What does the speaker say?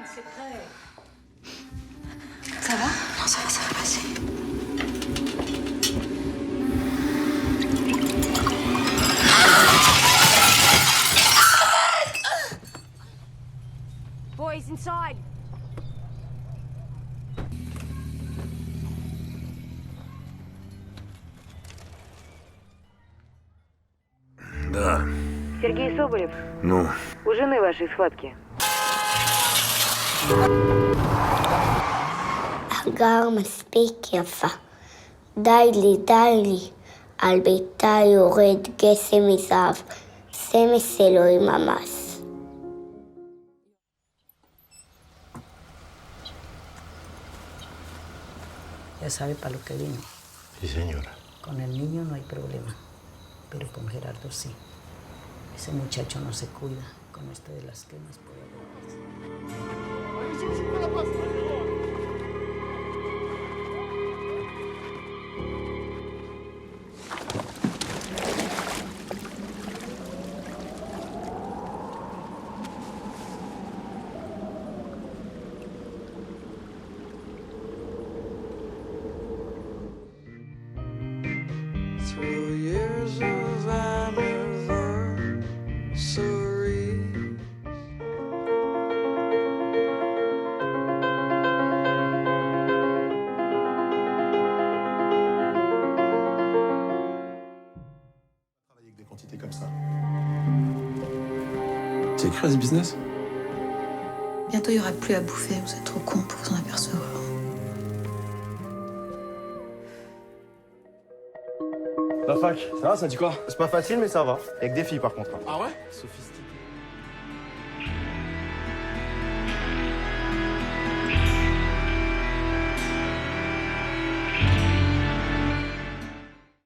C'est prêt. Ça va? Non, ça va passer. Boys, inside. Да. Сергей Соболев, Ну, у жены вашей схватки. הגר מספיק יפה. די לי, על ביתה יורד גשם מזהב, סמס אלוהים ממש. Ya sabe para lo que vino. sí, señora. Con el niño no hay problema, pero con Gerardo sí. Ese muchacho no se cuida. Con esto de las quemas puede haber. Through years of anniversary, Travailler avec des quantités comme ça. C'est cru ce business? Bientôt, il n'y aura plus à bouffer. Vous êtes trop cons pour vous en apercevoir. La fac, ça va, ça dit quoi? C'est pas facile, mais ça va. Avec des filles, par contre. Ah ouais? Sophistiqué.